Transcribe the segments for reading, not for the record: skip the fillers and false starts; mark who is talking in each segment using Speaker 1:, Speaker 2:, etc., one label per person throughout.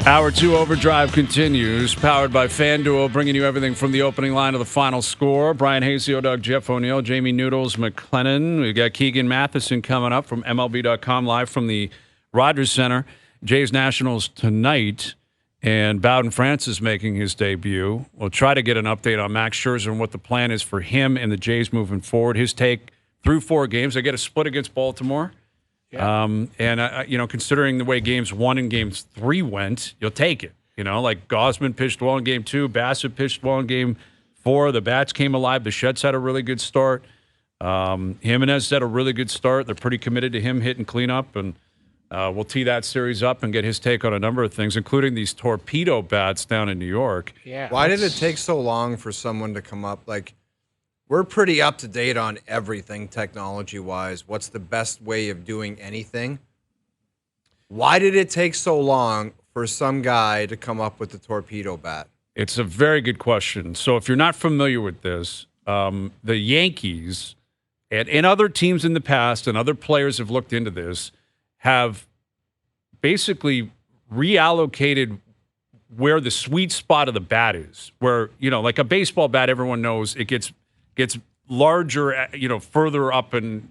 Speaker 1: Hour 2 Overdrive continues, powered by FanDuel, bringing you everything from the opening line to the final score. Bryan Hayes, Dog, Jeff O'Neill, Jamie Noodles McLennan. We've got Keegan Matheson coming up from MLB.com, live from the Rogers Center. Jays Nationals tonight, and Bowden Francis making his debut. We'll try to get an update on Max Scherzer and what the plan is for him and the Jays moving forward. His take through 4 games. They get a split against Baltimore. Yeah. Considering the way games 1 and games 3 went, you'll take it. Like Gosman pitched well in game 2, Bassett pitched well in game 4. The bats came alive. The Sheds had a really good start. Jimenez had a really good start. They're pretty committed to him hitting cleanup, and we'll tee that series up and get his take on a number of things, including these torpedo bats down in New York.
Speaker 2: Yeah.
Speaker 3: Why did it take so long for someone to come up? We're pretty up to date on everything technology-wise. What's the best way of doing anything? Why did it take so long for some guy to come up with the torpedo bat?
Speaker 1: It's a very good question. So if you're not familiar with this, the Yankees and other teams in the past and other players have looked into this, have basically reallocated where the sweet spot of the bat is. Where, like a baseball bat, everyone knows it gets larger, further up the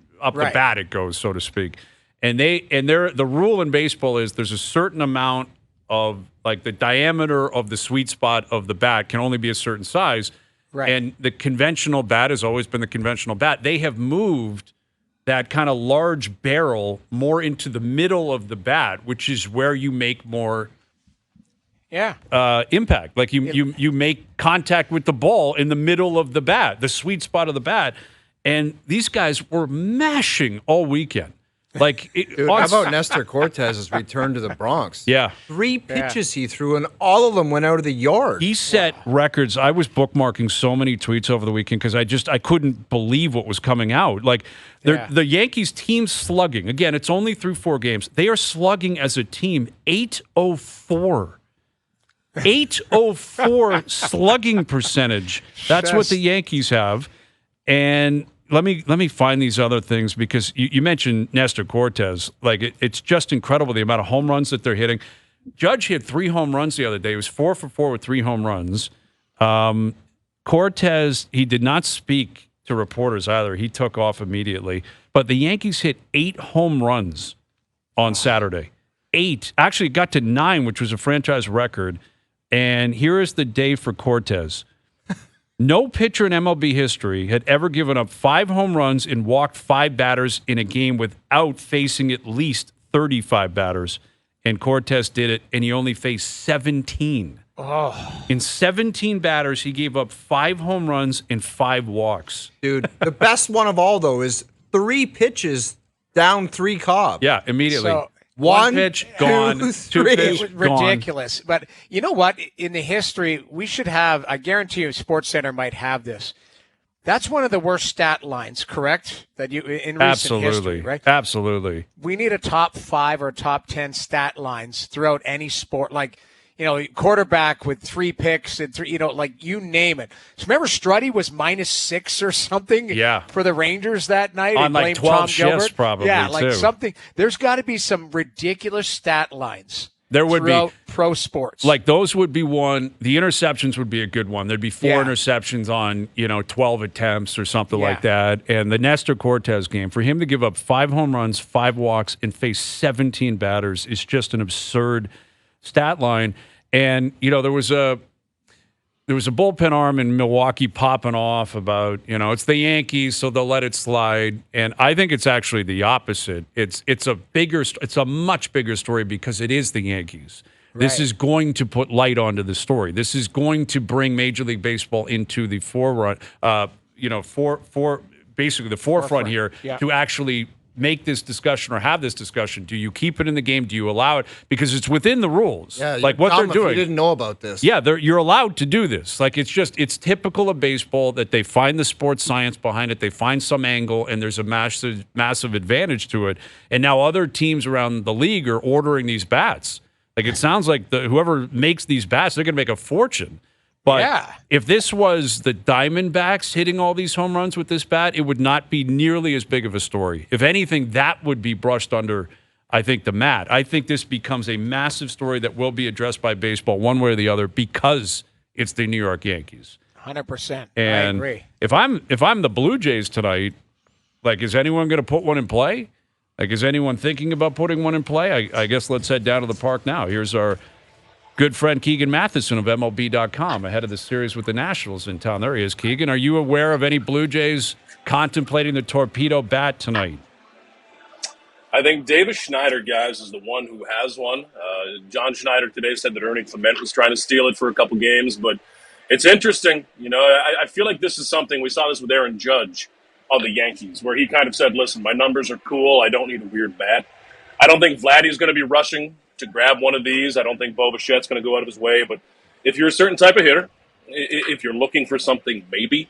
Speaker 1: bat it goes, so to speak. And the rule in baseball is there's a certain amount of, the diameter of the sweet spot of the bat can only be a certain size. Right. And the conventional bat has always been the conventional bat. They have moved that kind of large barrel more into the middle of the bat, which is where you make more impact. Like you make contact with the ball in the middle of the bat, the sweet spot of the bat. And these guys were mashing all weekend.
Speaker 3: Dude, how about Nestor Cortez's return to the Bronx?
Speaker 1: Yeah.
Speaker 3: 3 pitches he threw, and all of them went out of the yard.
Speaker 1: He set records. I was bookmarking so many tweets over the weekend because I couldn't believe what was coming out. The Yankees team slugging, again, it's only through 4 games. They are slugging as a team 804. 804 slugging percentage. That's what the Yankees have. And let me find these other things, because you mentioned Nestor Cortez. It's just incredible the amount of home runs that they're hitting. Judge hit 3 home runs the other day. He was 4 for 4 with 3 home runs. Cortez, he did not speak to reporters either. He took off immediately. But the Yankees hit 8 home runs on Saturday. 8. Actually, it got to 9, which was a franchise record. And here is the day for Cortez. No pitcher in MLB history had ever given up 5 home runs and walked 5 batters in a game without facing at least 35 batters. And Cortez did it, and he only faced 17. Oh. In 17 batters, he gave up 5 home runs and 5 walks.
Speaker 3: Dude, the best one of all, though, is 3 pitches down 3 Cobb.
Speaker 1: Yeah, immediately.
Speaker 2: So,
Speaker 1: one pitch, gone. 2 pitch,
Speaker 2: ridiculous. Gone. But you know what? In the history, we should have, I guarantee you, SportsCenter might have this. That's one of the worst stat lines, correct? That you in recent history, right?
Speaker 1: Absolutely.
Speaker 2: We need a top 5 or top 10 stat lines throughout any sport. Quarterback with 3 picks and 3, you name it. So remember Struddy was -6 or something for the Rangers that night?
Speaker 1: On 12
Speaker 2: Tom
Speaker 1: shifts
Speaker 2: Gilbert.
Speaker 1: probably, too.
Speaker 2: Something. There's got to be some ridiculous stat lines.
Speaker 1: There would be
Speaker 2: pro sports.
Speaker 1: Those would be one. The interceptions would be a good one. There'd be 4 interceptions on 12 attempts or something like that. And the Nestor Cortez game, for him to give up 5 home runs, 5 walks, and face 17 batters is just an absurd stat line. And there was a bullpen arm in Milwaukee popping off about it's the Yankees, so they'll let it slide. And I think it's actually the opposite. It's a much bigger story because it is the Yankees. Right. This is going to put light onto the story. This is going to bring Major League Baseball into the forefront. Basically the forefront here to actually make this discussion or have this discussion. Do you keep it in the game? Do you allow it? Because it's within the rules.
Speaker 3: Yeah,
Speaker 1: what they're doing.
Speaker 3: You didn't know about this.
Speaker 1: Yeah, you're allowed to do this. It's typical of baseball that they find the sports science behind it. They find some angle, and there's a massive advantage to it. And now other teams around the league are ordering these bats. It sounds like whoever makes these bats, they're going to make a fortune. But if this was the Diamondbacks hitting all these home runs with this bat, it would not be nearly as big of a story. If anything, that would be brushed under I think, the mat. I think this becomes a massive story that will be addressed by baseball one way or the other because it's the New York Yankees.
Speaker 2: 100%.
Speaker 1: And
Speaker 2: I agree.
Speaker 1: if I'm the Blue Jays tonight, like, is anyone going to put one in play? Like, is anyone thinking about putting one in play? I guess let's head down to the park now. Here's our good friend Keegan Matheson of MLB.com ahead of the series with the Nationals in town. There he is, Keegan. Are you aware of any Blue Jays contemplating the torpedo bat tonight?
Speaker 4: I think Davis Schneider, guys, is the one who has one. John Schneider today said that Ernie Clement was trying to steal it for a couple games, but it's interesting. You know, I feel like this is something, we saw this with Aaron Judge of the Yankees, where he kind of said, listen, my numbers are cool. I don't need a weird bat. I don't think Vladdy's going to be rushing to grab one of these. I don't think Bo Bichette's going to go out of his way. But if you're a certain type of hitter, if you're looking for something, maybe.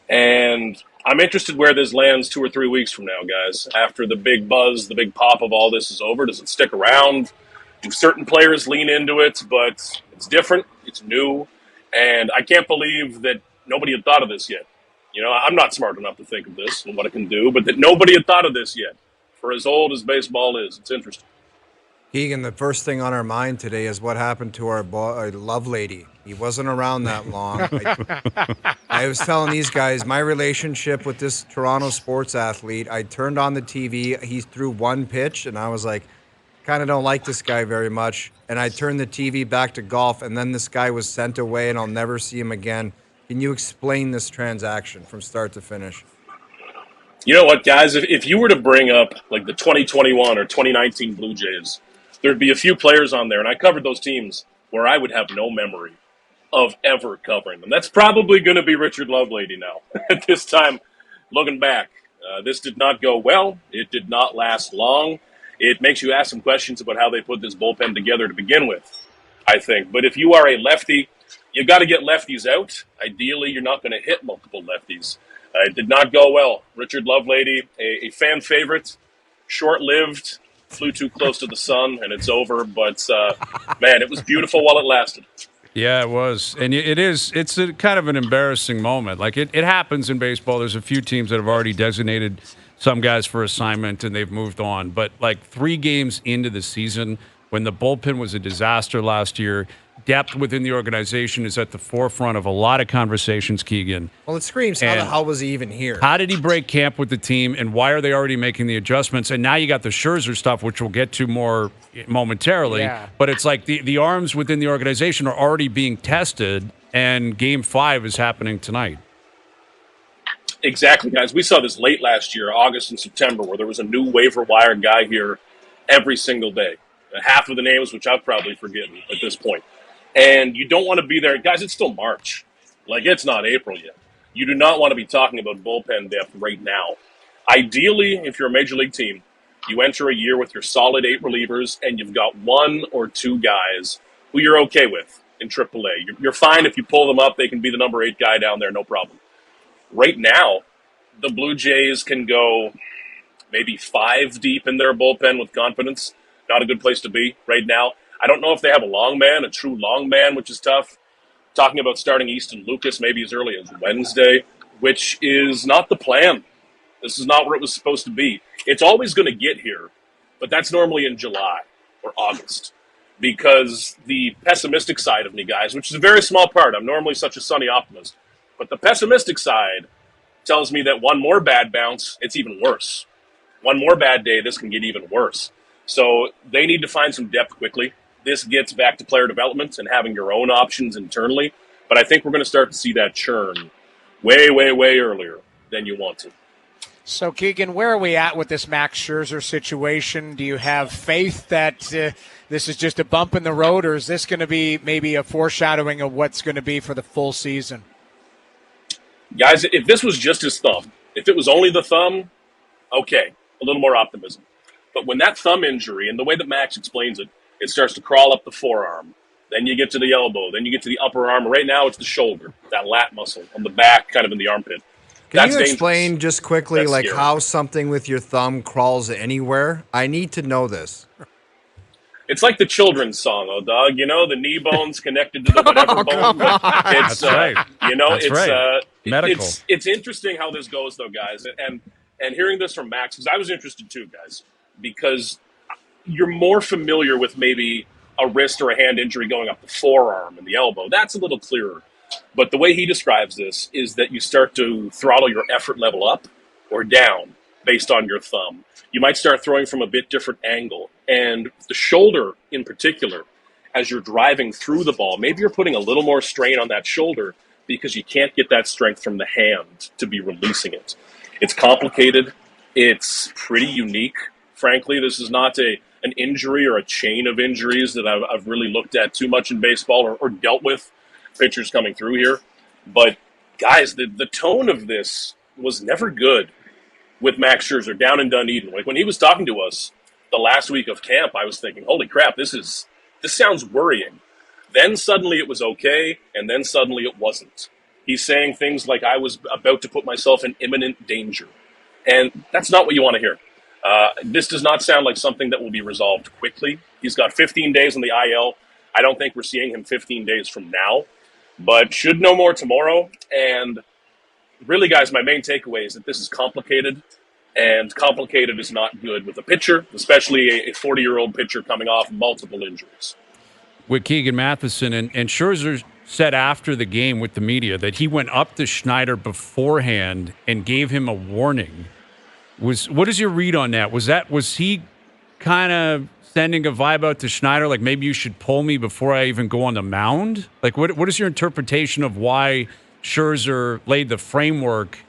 Speaker 4: And I'm interested where this lands 2 or 3 weeks from now, guys. After the big buzz, the big pop of all this is over, does it stick around? Do certain players lean into it? But it's different. It's new. And I can't believe that nobody had thought of this yet. You know, I'm not smart enough to think of this and what it can do, but that nobody had thought of this yet. For as old as baseball is, it's interesting.
Speaker 3: Keegan, the first thing on our mind today is what happened to our love lady. He wasn't around that long. I was telling these guys, my relationship with this Toronto sports athlete, I turned on the TV, he threw one pitch, and I was like, kind of don't like this guy very much. And I turned the TV back to golf, and then this guy was sent away, and I'll never see him again. Can you explain this transaction from start to finish?
Speaker 4: You know what, guys? If you were to bring up like the 2021 or 2019 Blue Jays, there'd be a few players on there, and I covered those teams where I would have no memory of ever covering them. That's probably going to be Richard Lovelady now. At this time, looking back, this did not go well. It did not last long. It makes you ask some questions about how they put this bullpen together to begin with, I think. But if you are a lefty, you've got to get lefties out. Ideally, you're not going to hit multiple lefties. It did not go well. Richard Lovelady, a fan favorite, short-lived, flew too close to the sun, and it's over. But, man, it was beautiful while it lasted.
Speaker 1: Yeah, it was. And it's a kind of an embarrassing moment. Like, it happens in baseball. There's a few teams that have already designated some guys for assignment, and they've moved on. But, like, 3 games into the season, when the bullpen was a disaster last year, depth within the organization is at the forefront of a lot of conversations, Keegan.
Speaker 3: Well, it screams, how the hell was he even here?
Speaker 1: How did he break camp with the team, and why are they already making the adjustments? And now you got the Scherzer stuff, which we'll get to more momentarily.
Speaker 2: Yeah.
Speaker 1: But it's like the arms within the organization are already being tested, and Game 5 is happening tonight.
Speaker 4: Exactly, guys. We saw this late last year, August and September, where there was a new waiver wire guy here every single day. Half of the names, which I've probably forgotten at this point. And you don't want to be there. Guys, it's still March. Like, it's not April yet. You do not want to be talking about bullpen depth right now. Ideally, if you're a major league team, you enter a year with your solid 8 relievers, and you've got 1 or 2 guys who you're okay with in AAA. You're fine if you pull them up. They can be the number 8 guy down there, no problem. Right now, the Blue Jays can go maybe 5 deep in their bullpen with confidence. Not a good place to be right now. I don't know if they have a long man, a true long man, which is tough. Talking about starting Easton Lucas maybe as early as Wednesday, which is not the plan. This is not where it was supposed to be. It's always going to get here, but that's normally in July or August. Because the pessimistic side of me, guys, which is a very small part, I'm normally such a sunny optimist, but the pessimistic side tells me that one more bad bounce, it's even worse. One more bad day, this can get even worse. So they need to find some depth quickly. This gets back to player development and having your own options internally. But I think we're going to start to see that churn way, way, way earlier than you want to.
Speaker 2: So, Keegan, where are we at with this Max Scherzer situation? Do you have faith that this is just a bump in the road, or is this going to be maybe a foreshadowing of what's going to be for the full season?
Speaker 4: Guys, if this was just his thumb, if it was only the thumb, okay, a little more optimism. But when that thumb injury, and the way that Max explains it, it starts to crawl up the forearm. Then you get to the elbow. Then you get to the upper arm. Right now it's the shoulder, that lat muscle on the back, kind of in the armpit.
Speaker 3: Can you explain just quickly how something with your thumb crawls anywhere? I need to know this.
Speaker 4: It's like the children's song, oh, dog. You know, the knee bone's connected to the whatever bone. It's,
Speaker 1: That's right.
Speaker 4: You know,
Speaker 1: That's
Speaker 4: it's
Speaker 1: right. Medical.
Speaker 4: It's interesting how this goes, though, guys. And hearing this from Max, because I was interested too, guys, because you're more familiar with maybe a wrist or a hand injury going up the forearm and the elbow. That's a little clearer. But the way he describes this is that you start to throttle your effort level up or down based on your thumb. You might start throwing from a bit different angle. And the shoulder in particular, as you're driving through the ball, maybe you're putting a little more strain on that shoulder because you can't get that strength from the hand to be releasing it. It's complicated. It's pretty unique. Frankly, this is not an injury or a chain of injuries that I've really looked at too much in baseball or dealt with pitchers coming through here. But, guys, the tone of this was never good with Max Scherzer down in Dunedin. Like, when he was talking to us the last week of camp, I was thinking, holy crap, this sounds worrying. Then suddenly it was okay, and then suddenly it wasn't. He's saying things like, I was about to put myself in imminent danger. And that's not what you want to hear. This does not sound like something that will be resolved quickly. He's got 15 days on the IL. I don't think we're seeing him 15 days from now, but should know more tomorrow. And really, guys, my main takeaway is that this is complicated, and complicated is not good with a pitcher, especially a 40-year-old pitcher coming off multiple injuries.
Speaker 1: With Keegan Matheson, and Scherzer said after the game with the media that he went up to Schneider beforehand and gave him a warning. What is your read on that? Was he kind of sending a vibe out to Schneider, like maybe you should pull me before I even go on the mound? Like, what is your interpretation of why Scherzer laid the framework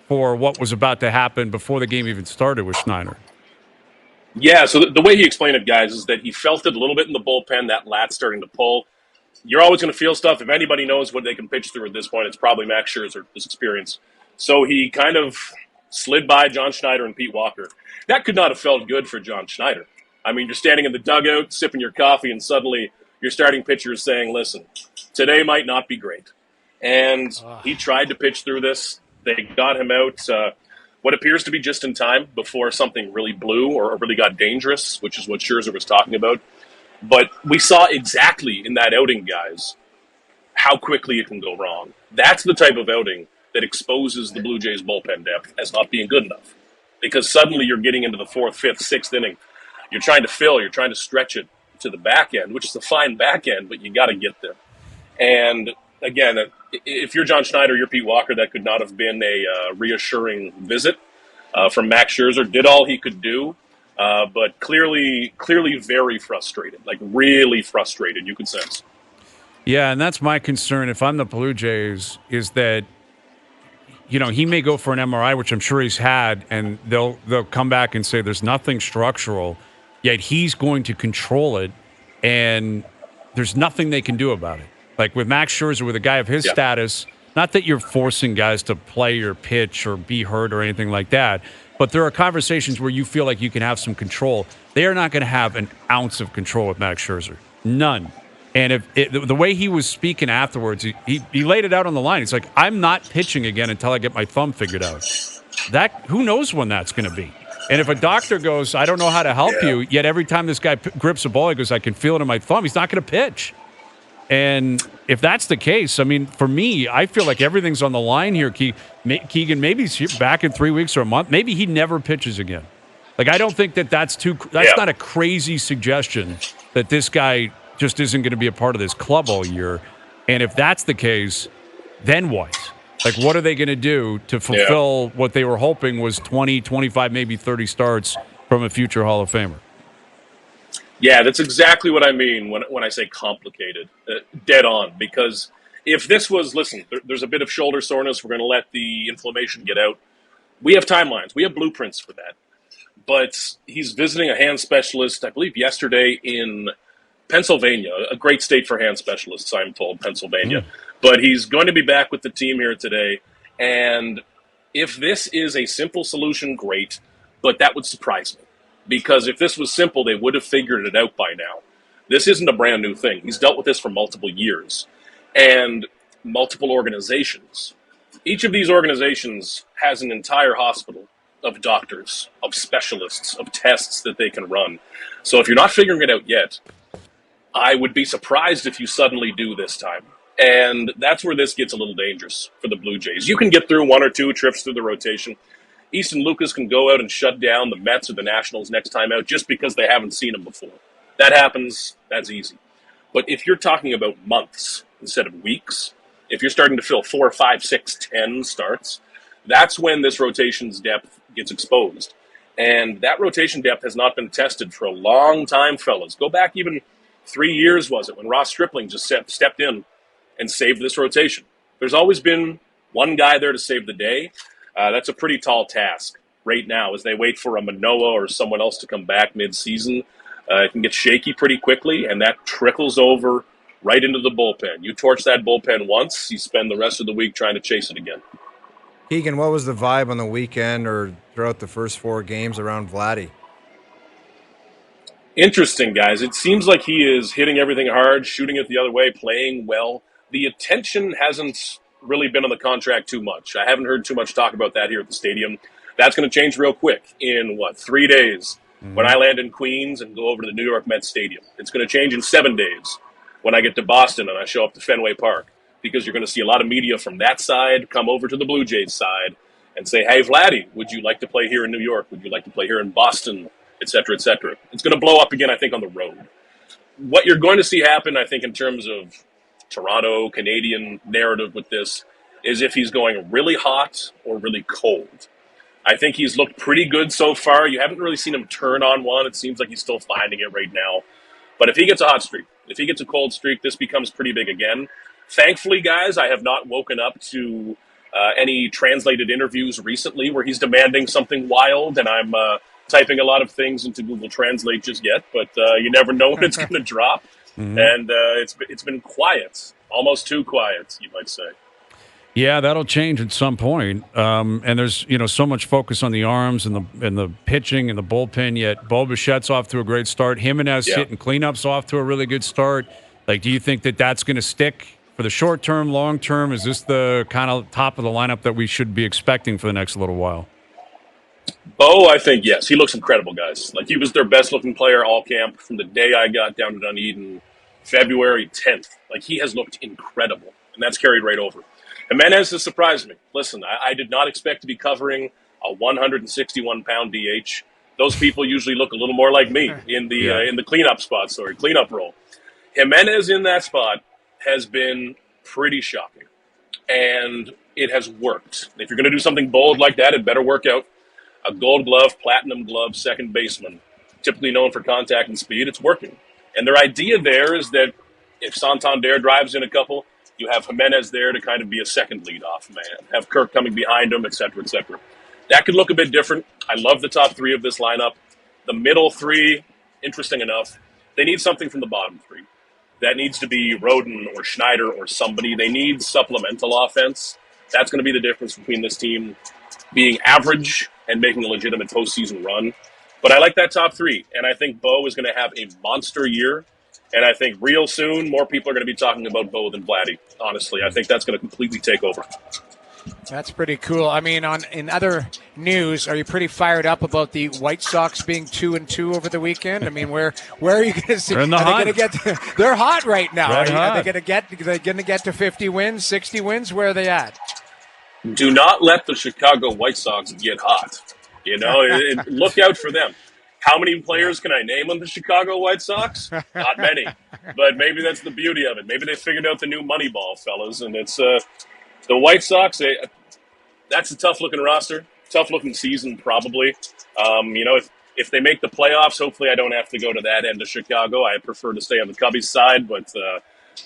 Speaker 1: for what was about to happen before the game even started with Schneider?
Speaker 4: Yeah, so the way he explained it, guys, is that he felt it a little bit in the bullpen, that lat starting to pull. You're always going to feel stuff. If anybody knows what they can pitch through at this point, it's probably Max Scherzer, his experience. So he kind of slid by John Schneider and Pete Walker. That could not have felt good for John Schneider. I mean, you're standing in the dugout, sipping your coffee, and suddenly your starting pitcher is saying, listen, today might not be great. And he tried to pitch through this. They got him out what appears to be just in time before something really blew or really got dangerous, which is what Scherzer was talking about. But we saw exactly in that outing, guys, how quickly it can go wrong. That's the type of outing that exposes the Blue Jays bullpen depth as not being good enough. Because suddenly you're getting into the fourth, fifth, sixth inning. You're trying to fill, you're trying to stretch it to the back end, which is a fine back end, but you got to get there. And again, if you're John Schneider, you're Pete Walker, that could not have been a reassuring visit from Max Scherzer. Did all he could do, but clearly very frustrated, like really frustrated, you could sense.
Speaker 1: Yeah, and that's my concern if I'm the Blue Jays, is that, you know, he may go for an MRI, which I'm sure he's had, and they'll come back and say there's nothing structural, yet he's going to control it, and there's nothing they can do about it. Like with Max Scherzer, with a guy of his status, not that you're forcing guys to play or pitch or be hurt or anything like that, but there are conversations where you feel like you can have some control. They are not going to have an ounce of control with Max Scherzer. None. And the way he was speaking afterwards, he laid it out on the line. He's like, I'm not pitching again until I get my thumb figured out. Who knows when that's going to be? And if a doctor goes, I don't know how to help you, yet every time this guy grips a ball, he goes, I can feel it in my thumb, he's not going to pitch. And if that's the case, I mean, for me, I feel like everything's on the line here, Keegan. Maybe he's back in 3 weeks or a month. Maybe he never pitches again. Like, I don't think that's not a crazy suggestion that this guy just isn't going to be a part of this club all year. And if that's the case, then what? Like, what are they going to do to fulfill what they were hoping was 20, 25, maybe 30 starts from a future Hall of Famer?
Speaker 4: Yeah, that's exactly what I mean when I say complicated, dead on. Because if this was, listen, there's a bit of shoulder soreness, we're going to let the inflammation get out. We have timelines. We have blueprints for that. But he's visiting a hand specialist, I believe, yesterday in Pennsylvania, a great state for hand specialists, I'm told, Pennsylvania. But he's going to be back with the team here today. And if this is a simple solution, great. But that would surprise me. Because if this was simple, they would have figured it out by now. This isn't a brand new thing. He's dealt with this for multiple years. And multiple organizations. Each of these organizations has an entire hospital of doctors, of specialists, of tests that they can run. So if you're not figuring it out yet, I would be surprised if you suddenly do this time. And that's where this gets a little dangerous for the Blue Jays. You can get through one or two trips through the rotation. Easton Lucas can go out and shut down the Mets or the Nationals next time out just because they haven't seen him before. That happens. That's easy. But if you're talking about months instead of weeks, if you're starting to fill 4, 5, 6, 10 starts, that's when this rotation's depth gets exposed. And that rotation depth has not been tested for a long time, fellas. Go back even 3 years, was it, when Ross Stripling just stepped in and saved this rotation. There's always been one guy there to save the day. That's a pretty tall task right now as they wait for a Manoah or someone else to come back mid-season. It can get shaky pretty quickly, and that trickles over right into the bullpen. You torch that bullpen once, you spend the rest of the week trying to chase it again.
Speaker 3: Keegan, what was the vibe on the weekend or throughout the first 4 games around Vladdy?
Speaker 4: Interesting, guys. It seems like he is hitting everything hard, shooting it the other way, playing well. The attention hasn't really been on the contract too much. I haven't heard too much talk about that here at the stadium. That's going to change real quick in, 3 days when I land in Queens and go over to the New York Mets Stadium. It's going to change in 7 days when I get to Boston and I show up to Fenway Park, because you're going to see a lot of media from that side come over to the Blue Jays side and say, hey, Vladdy, would you like to play here in New York? Would you like to play here in Boston, et cetera, et cetera? It's going to blow up again, I think, on the road. What you're going to see happen, I think, in terms of Toronto, Canadian narrative with this, is if he's going really hot or really cold. I think he's looked pretty good so far. You haven't really seen him turn on one. It seems like he's still finding it right now. But if he gets a hot streak, if he gets a cold streak, this becomes pretty big again. Thankfully, guys, I have not woken up to any translated interviews recently where he's demanding something wild, and I'm typing a lot of things into Google Translate just yet, but you never know when it's going to drop. And it's been quiet, almost too quiet, you might say.
Speaker 1: Yeah, that'll change at some point. And there's so much focus on the arms and the pitching and the bullpen. Yet Bo Bichette's off to a great start. Jimenez hitting cleanups off to a really good start. Like, do you think that that's going to stick for the short term, long term? Is this the kind of top of the lineup that we should be expecting for the next little while?
Speaker 4: Bo, I think yes. He looks incredible, guys. Like, he was their best looking player all camp from the day I got down to Dunedin, February 10th. Like, he has looked incredible, and that's carried right over. Jimenez has surprised me. Listen, I did not expect to be covering a 161-pound DH. Those people usually look a little more like me in the cleanup spot, cleanup role. Jimenez in that spot has been pretty shocking, and it has worked. If you're going to do something bold like that, it better work out. A gold glove, platinum glove, second baseman, typically known for contact and speed, it's working. And their idea there is that if Santander drives in a couple, you have Jimenez there to kind of be a second leadoff man, have Kirk coming behind him, et cetera, et cetera. That could look a bit different. I love the top 3 of this lineup. The middle 3, interesting enough, they need something from the bottom 3. That needs to be Roden or Schneider or somebody. They need supplemental offense. That's going to be the difference between this team being average and making a legitimate postseason run. But I like that top 3, and I think Bo is going to have a monster year. And I think real soon, more people are going to be talking about Bo than Vladdy, honestly. I think that's going to completely take over.
Speaker 2: That's pretty cool. I mean, in other news, are you pretty fired up about the White Sox being 2-2 over the weekend? I mean, where are you going to see?
Speaker 1: They're in the hot.
Speaker 2: They're hot right now.
Speaker 1: Red hot.
Speaker 2: Are they going to get to 50 wins, 60 wins? Where are they at?
Speaker 4: Do not let the Chicago White Sox get hot. Look out for them. How many players can I name on the Chicago White Sox? Not many. But maybe that's the beauty of it. Maybe they figured out the new Moneyball, fellas. And it's the White Sox. That's a tough-looking roster, tough-looking season probably. If they make the playoffs, hopefully I don't have to go to that end of Chicago. I prefer to stay on the Cubbies side. But,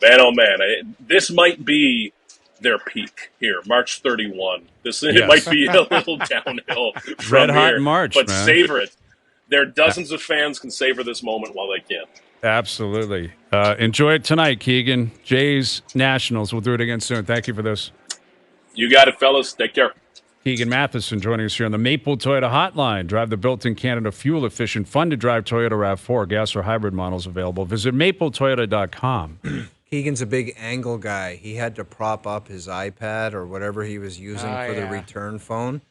Speaker 4: man, oh, man, this might be their peak here, March 31. It might be a little downhill from
Speaker 1: Red hot
Speaker 4: here.
Speaker 1: in March,
Speaker 4: but
Speaker 1: man.
Speaker 4: savor it. There are dozens of fans can savor this moment while they can.
Speaker 1: Absolutely. Enjoy it tonight, Keegan. Jays, Nationals. We'll do it again soon. Thank you for this.
Speaker 4: You got it, fellas. Take care.
Speaker 1: Keegan Matheson joining us here on the Maple Toyota Hotline. Drive the built-in Canada fuel-efficient, fun-to-drive Toyota RAV4. Gas or hybrid models available. Visit mapletoyota.com.
Speaker 3: Keegan's a big angle guy. He had to prop up his iPad or whatever he was using the return phone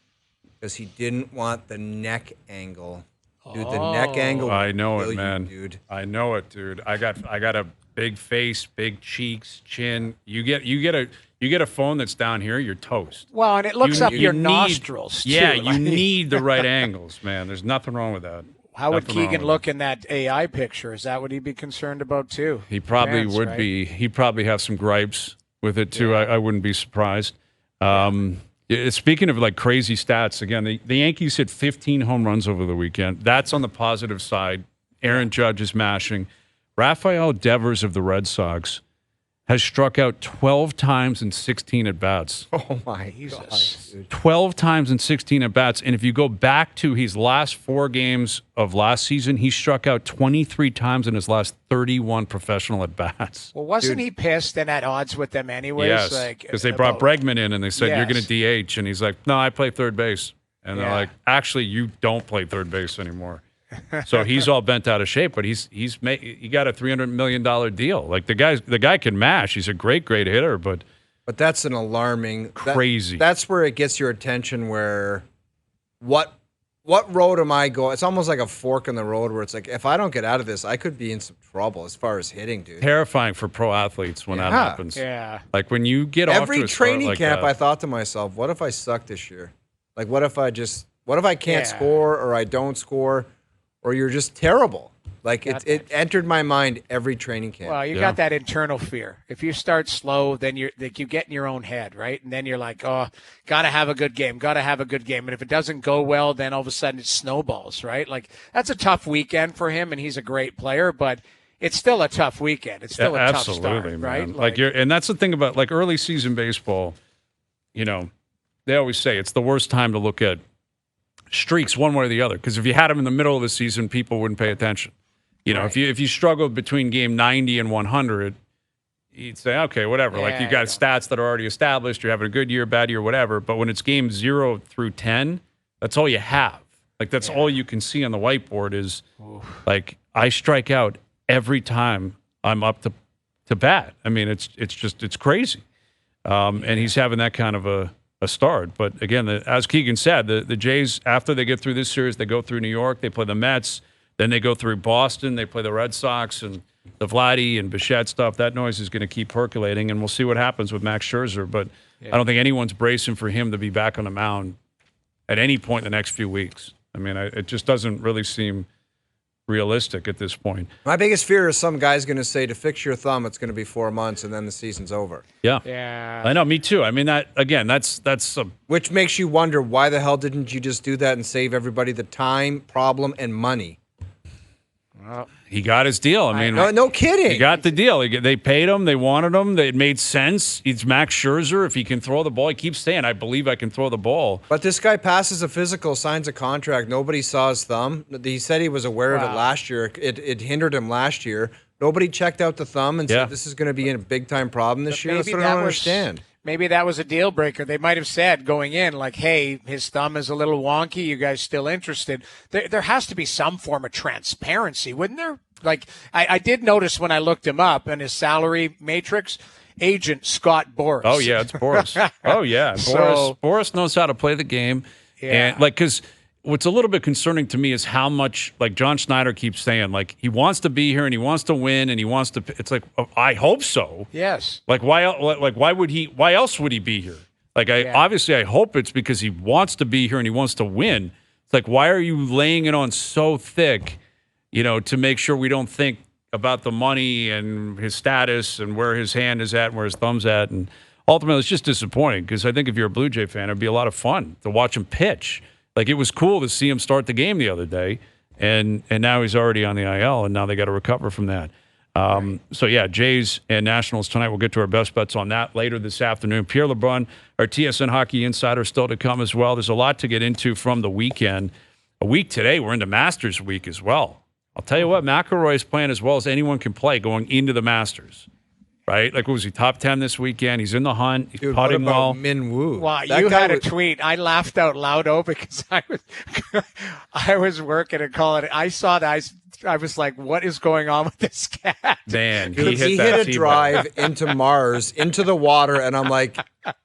Speaker 3: because he didn't want the neck angle. Dude, the neck angle.
Speaker 1: I know it,
Speaker 3: you,
Speaker 1: man.
Speaker 3: dude.
Speaker 1: I know it, dude. I got a big face, big cheeks, chin. You get You get a phone that's down here, you're toast.
Speaker 2: Well, and it looks up your
Speaker 1: need-
Speaker 2: nostrils, too.
Speaker 1: Yeah, you
Speaker 2: Like,
Speaker 1: need the right angles, man. There's nothing wrong with that.
Speaker 2: How would
Speaker 1: Nothing wrong
Speaker 2: Keegan
Speaker 1: with
Speaker 2: look in that AI picture? Is that what he'd be concerned about, too?
Speaker 1: He probably
Speaker 2: Fans,
Speaker 1: would
Speaker 2: right?
Speaker 1: be. He'd probably have some gripes with it, too. I wouldn't be surprised. Speaking of like crazy stats, again, the Yankees hit 15 home runs over the weekend. That's on the positive side. Aaron Judge is mashing. Rafael Devers of the Red Sox has struck out 12 times in 16 at-bats.
Speaker 3: Oh, my
Speaker 2: Jesus.
Speaker 3: God, dude.
Speaker 1: 12 times in 16 at-bats. And if you go back to his last 4 games of last season, he struck out 23 times in his last 31 professional at-bats.
Speaker 2: Well, wasn't he pissed and at odds with them anyways?
Speaker 1: Yes, because they brought Bregman in and they said, you're going to DH. And he's like, no, I play third base. And they're like, actually, you don't play third base anymore. So he's all bent out of shape, but he got a $300 million deal. Like the guy can mash. He's a great hitter, but
Speaker 3: that's an alarming
Speaker 1: crazy.
Speaker 3: That's where it gets your attention. Where what road am I going? It's almost like a fork in the road where it's like, if I don't get out of this, I could be in some trouble as far as hitting, dude.
Speaker 1: Terrifying for pro athletes when that happens.
Speaker 2: Yeah.
Speaker 1: Like when you get off to
Speaker 3: Every
Speaker 1: a start
Speaker 3: training
Speaker 1: like
Speaker 3: camp,
Speaker 1: that,
Speaker 3: I thought to myself, what if I suck this year? Like, what if I can't score or I don't score? Or you're just terrible. Like it entered my mind every training camp.
Speaker 2: Well, you got that internal fear. If you start slow, then you get in your own head, right? And then you're like, oh, gotta have a good game. And if it doesn't go well, then all of a sudden it snowballs, right? Like that's a tough weekend for him, and he's a great player, but it's still a tough weekend. It's still a tough start,
Speaker 1: man.
Speaker 2: right?
Speaker 1: Like and that's the thing about like early season baseball. You know, they always say it's the worst time to look at streaks one way or the other, because if you had them in the middle of the season, people wouldn't pay attention. You know, if you struggled between game 90 and 100, you'd say, okay, whatever. Like you got stats that are already established. You're having a good year, bad year, whatever. But when it's game 0 through 10, that's all you have. Like that's all you can see on the whiteboard is like I strike out every time I'm up to bat. I mean, it's crazy. And he's having that kind of a start. But again, as Keegan said, the Jays, after they get through this series, they go through New York, they play the Mets, then they go through Boston, they play the Red Sox and the Vladdy and Bichette stuff. That noise is going to keep percolating, and we'll see what happens with Max Scherzer. But I don't think anyone's bracing for him to be back on the mound at any point in the next few weeks. I mean, it just doesn't really seem realistic at this point.
Speaker 3: My biggest fear is some guy's going to say, to fix your thumb, it's going to be 4 months, and then the season's over.
Speaker 2: Yeah.
Speaker 1: I know, me too. I mean, that's
Speaker 3: Which makes you wonder, why the hell didn't you just do that and save everybody the time, problem, and money?
Speaker 2: Well,
Speaker 1: he got his deal. I mean,
Speaker 3: no kidding.
Speaker 1: He got the deal. They paid him. They wanted him. It made sense. He's Max Scherzer. If he can throw the ball, he keeps saying, I believe I can throw the ball.
Speaker 3: But this guy passes a physical, signs a contract. Nobody saw his thumb. He said he was aware of it last year. It hindered him last year. Nobody checked out the thumb and said this is going to be a big-time problem this year. That's what I don't understand.
Speaker 2: Maybe that was a deal breaker. They might have said going in, like, hey, his thumb is a little wonky. You guys still interested? There has to be some form of transparency, wouldn't there? Like, I did notice when I looked him up in his salary matrix, agent Scott Boras.
Speaker 1: Oh, yeah, it's Boras. Oh, yeah. Boras knows how to play the game.
Speaker 2: Yeah.
Speaker 1: And, because what's a little bit concerning to me is how much, like John Schneider keeps saying, like, he wants to be here and he wants to win and he wants to. It's like, I hope so.
Speaker 2: Yes.
Speaker 1: Like, why else would he be here? Like, obviously, I hope it's because he wants to be here and he wants to win. It's like, why are you laying it on so thick, to make sure we don't think about the money and his status and where his hand is at and where his thumb's at? And ultimately, it's just disappointing because I think if you're a Blue Jay fan, it'd be a lot of fun to watch him pitch. Like, it was cool to see him start the game the other day, and now he's already on the IL, and now they got to recover from that. So, yeah, Jays and Nationals tonight. We'll get to our best bets on that later this afternoon. Pierre LeBrun, our TSN Hockey Insider, still to come as well. There's a lot to get into from the weekend. A week today, we're into Masters week as well. I'll tell you what, McIlroy is playing as well as anyone can play going into the Masters. Right? Like, what was he, top 10 this weekend? He's in the hunt. He's putting well.
Speaker 3: What about Min Woo?
Speaker 2: Well, you had a tweet. I laughed out loud, because I was working and calling it. I saw that. I was like, what is going on with this cat?
Speaker 1: Man,
Speaker 3: he hit a drive into Mars, into the water, and I'm like,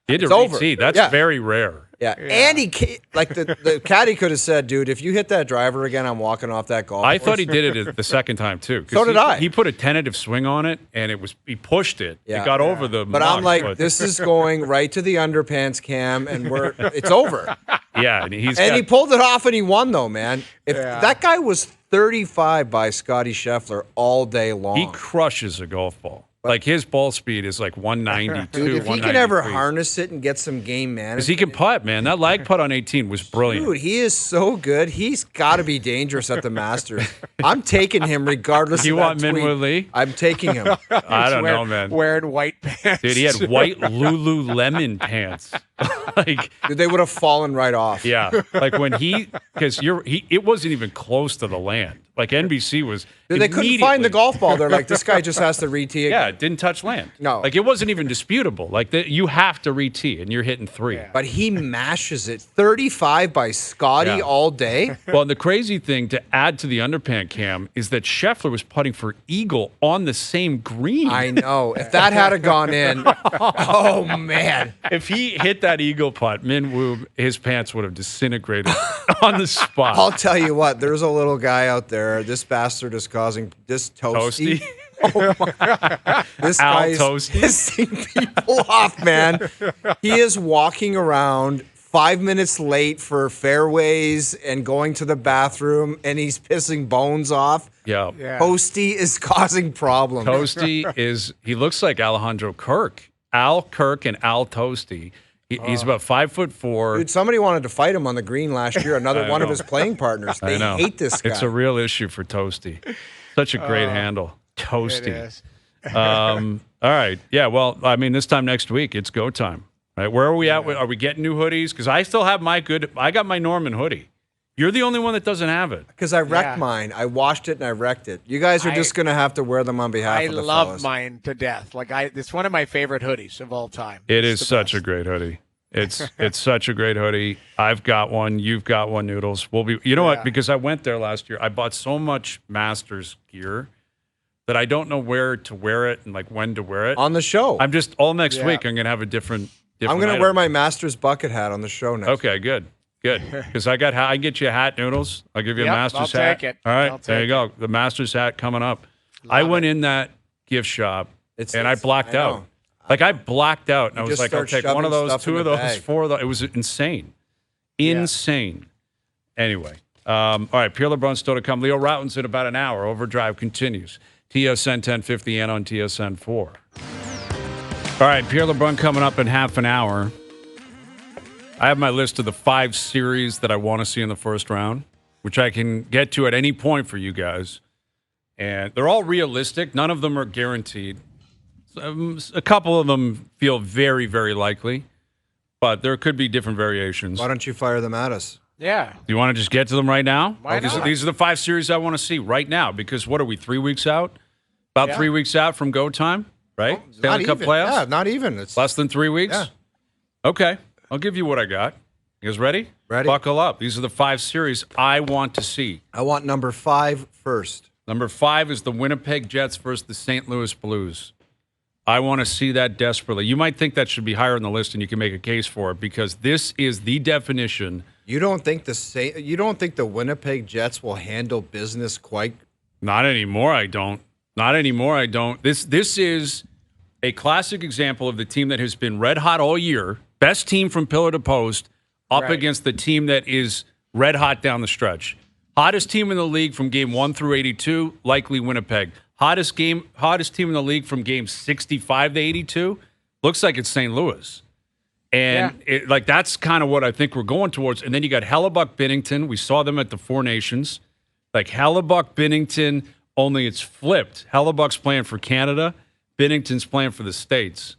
Speaker 1: it's
Speaker 3: over.
Speaker 1: That's very rare.
Speaker 3: Yeah. And the caddy could have said, dude, if you hit that driver again, I'm walking off that golf
Speaker 1: I
Speaker 3: course.
Speaker 1: thought he did it the second time too.
Speaker 3: So did I.
Speaker 1: He put a tentative swing on it, and he pushed it.
Speaker 3: Yeah.
Speaker 1: It got over the.
Speaker 3: But I'm like, this is going right to the underpants cam, and it's over.
Speaker 1: Yeah, and
Speaker 3: he pulled it off, and he won though, man. If that guy was 35 by Scotty Scheffler all day long,
Speaker 1: he crushes a golf ball. Like his ball speed is like 192.
Speaker 3: Dude, if he can ever harness it and get some game management,
Speaker 1: because he can putt, man. That lag putt on 18 was brilliant.
Speaker 3: Dude, he is so good. He's got to be dangerous at the Masters. I'm taking him regardless.
Speaker 1: You
Speaker 3: of
Speaker 1: want
Speaker 3: that tweet.
Speaker 1: Minwoo Lee?
Speaker 3: I'm taking him.
Speaker 1: I don't know, man.
Speaker 2: Wearing white pants.
Speaker 1: Dude, he had white Lululemon pants. Like,
Speaker 3: dude, they would have fallen right off.
Speaker 1: Yeah, like when it wasn't even close to the land. Like NBC was.
Speaker 3: Dude, they couldn't find the golf ball. They're like, this guy just has to re-tee again.
Speaker 1: Yeah, it didn't touch land.
Speaker 3: No,
Speaker 1: like it wasn't even disputable. Like you have to re-tee, and you're hitting 3.
Speaker 2: Yeah.
Speaker 3: But he mashes it. 35 by Scotty all day.
Speaker 1: Well, the crazy thing to add to the underpant cam is that Scheffler was putting for eagle on the same green.
Speaker 3: I know. If that had gone in, oh man!
Speaker 1: If he hit that eagle putt, Minwoo, his pants would have disintegrated on the spot.
Speaker 3: I'll tell you what. There's a little guy out there. This bastard is causing this toasty. Oh my! This guy is pissing people off, man. He is walking around 5 minutes late for fairways and going to the bathroom, and he's pissing bones off.
Speaker 1: Yeah.
Speaker 3: Toasty is causing problems.
Speaker 1: Toasty he looks like Alejandro Kirk. Al Kirk and Al Toasty. He's about 5'4".
Speaker 3: Dude, somebody wanted to fight him on the green last year. Another one of his playing partners. They hate this guy.
Speaker 1: It's a real issue for Toasty. Such a great handle. Toasty.
Speaker 2: It is.
Speaker 1: All right. Yeah, well, I mean, this time next week, it's go time. Right? Where are we at? Are we getting new hoodies? Because I still have I got my Norman hoodie. You're the only one that doesn't have it.
Speaker 3: Because I wrecked mine. I washed it and I wrecked it. You guys are just going to have to wear them on behalf of the fellas.
Speaker 2: I love mine to death. It's one of my favorite hoodies of all time.
Speaker 1: It is such a great hoodie. It's such a great hoodie. I've got one. You've got one, Noodles. You know what? Because I went there last year, I bought so much Masters gear that I don't know where to wear it and like when to wear it.
Speaker 3: On the show.
Speaker 1: I'm just all next week. I'm gonna have a different
Speaker 3: I'm gonna wear my Masters bucket hat on the show next.
Speaker 1: Okay, good. Because I can get you a hat, Noodles. I'll give you a Masters hat.
Speaker 2: I'll take it.
Speaker 1: All right, there you go. The Masters hat coming up. I went in that gift shop and I blacked out. Like I blacked out, and I was like, I'll take one of those, 2 of those, 4 of those. It was insane. Insane. Anyway, all right, Pierre LeBrun still to come. Leo Routen's in about an hour. OverDrive continues. TSN 1050 and on TSN 4. All right, Pierre LeBrun coming up in half an hour. I have my list of the 5 series that I want to see in the first round, which I can get to at any point for you guys. And they're all realistic. None of them are guaranteed. A couple of them feel very, very likely, but there could be different variations.
Speaker 3: Why don't you fire them at us?
Speaker 2: Yeah.
Speaker 1: Do you want to just get to them right now?
Speaker 2: Why not?
Speaker 1: These are the 5 series I want to see right now because what are we, 3 weeks out? About 3 weeks out from go time, right? Stanley Cup playoffs?
Speaker 3: Yeah, not even. It's
Speaker 1: less than 3 weeks?
Speaker 3: Yeah.
Speaker 1: Okay. I'll give you what I got. You guys ready?
Speaker 3: Ready.
Speaker 1: Buckle up. These are the 5 series I want to see.
Speaker 3: I want number 5 first.
Speaker 1: Number 5 is the Winnipeg Jets versus the St. Louis Blues. I want to see that desperately. You might think that should be higher on the list, and you can make a case for it because this is the definition.
Speaker 3: You don't think the Winnipeg Jets will handle business quite?
Speaker 1: Not anymore. I don't. Not anymore. I don't. This is a classic example of the team that has been red hot all year, best team from pillar to post, up against the team that is red hot down the stretch. Hottest team in the league from game 1 through 82, likely Winnipeg. Hottest team in the league from game 65 to 82, looks like it's St. Louis. And that's kind of what I think we're going towards. And then you got Hellebuck, Binnington. We saw them at the Four Nations. Like Hellebuck, Binnington, only it's flipped. Hellebuck's playing for Canada. Binnington's playing for the States.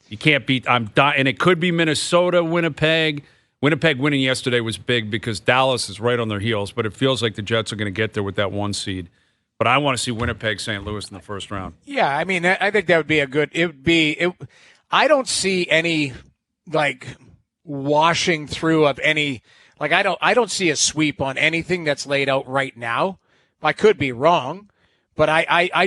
Speaker 1: You can't beat. And it could be Minnesota, Winnipeg. Winnipeg winning yesterday was big because Dallas is right on their heels. But it feels like the Jets are going to get there with that 1 seed. But I want to see Winnipeg, St. Louis in the first round.
Speaker 2: Yeah, I mean, I think that would be a good. It would be. I don't see any washing through of any. I don't see a sweep on anything that's laid out right now. I could be wrong, but I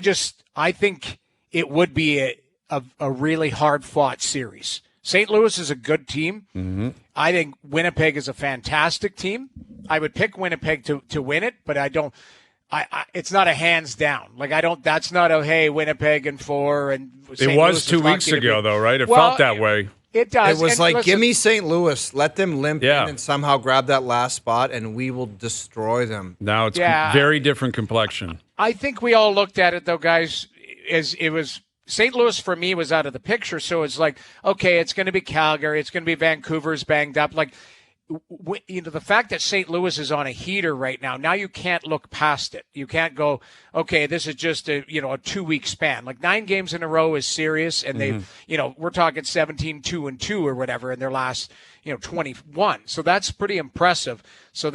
Speaker 2: think it would be a really hard fought series. St. Louis is a good team.
Speaker 1: Mm-hmm.
Speaker 2: I think Winnipeg is a fantastic team. I would pick Winnipeg to win it, but I don't. It's not a hands down. Like I don't. That's not a hey Winnipeg and 4 and. St.
Speaker 1: It was
Speaker 2: Louis
Speaker 1: 2 weeks ago, though, right? It felt that way.
Speaker 2: It does.
Speaker 3: It was
Speaker 2: and
Speaker 3: like,
Speaker 2: listen,
Speaker 3: give me St. Louis. Let them limp
Speaker 1: Yeah.
Speaker 3: in and somehow grab that last spot, and we will destroy them.
Speaker 1: Now it's
Speaker 2: Yeah.
Speaker 1: very different complexion.
Speaker 2: I think we all looked at it though, guys. As it was St. Louis for me was out of the picture, so it's like okay, it's going to be Calgary, it's going to be Vancouver's banged up. Like the fact that St. Louis is on a heater right now. Now you can't look past it. You can't go, okay, this is just a 2-week span. Like 9 games in a row is serious, and we're talking 17-2-2 or whatever in their last 21. So that's pretty impressive. So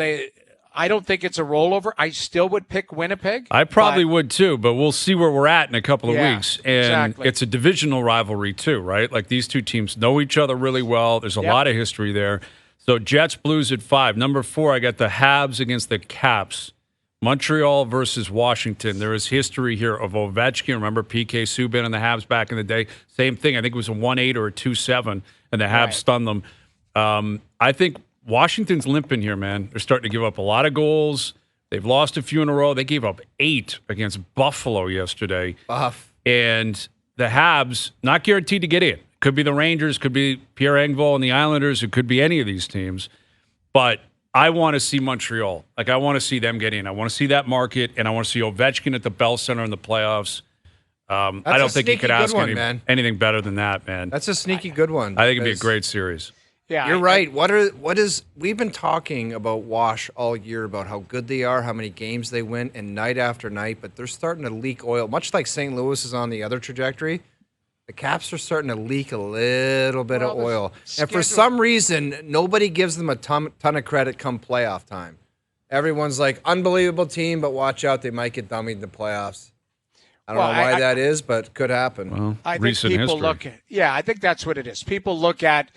Speaker 2: I don't think it's a rollover. I still would pick Winnipeg.
Speaker 1: I probably would too, but we'll see where we're at in a couple of weeks. And
Speaker 2: exactly.
Speaker 1: It's a divisional rivalry too, right? Like these two teams know each other really well. There's a lot of history there. So Jets, Blues at 5. Number 4, I got the Habs against the Caps. Montreal versus Washington. There is history here of Ovechkin. Remember PK Subban and the Habs back in the day? Same thing. I think it was a 1-8 or a 2-7, and the Habs stunned them. I think Washington's limping here, man. They're starting to give up a lot of goals. They've lost a few in a row. They gave up 8 against Buffalo yesterday.
Speaker 3: Buff.
Speaker 1: And the Habs, not guaranteed to get in. Could be the Rangers, could be Pierre Engvall and the Islanders. It could be any of these teams. But I want to see Montreal. Like, I want to see them get in. I want to see that market, and I want to see Ovechkin at the Bell Center in the playoffs. I don't think you could ask anything better than that, man.
Speaker 3: That's a sneaky good one.
Speaker 1: I think it'd be a great series.
Speaker 2: Yeah,
Speaker 3: You're right. We've been talking about Wash all year about how good they are, how many games they win, and night after night, but they're starting to leak oil, much like St. Louis is on the other trajectory. The Caps are starting to leak a little bit of oil. And for some reason, nobody gives them a ton of credit come playoff time. Everyone's like, unbelievable team, but watch out, they might get dummied in the playoffs. I don't know why that is, but could happen.
Speaker 1: Well,
Speaker 2: I think people look at, I think that's what it is. People look at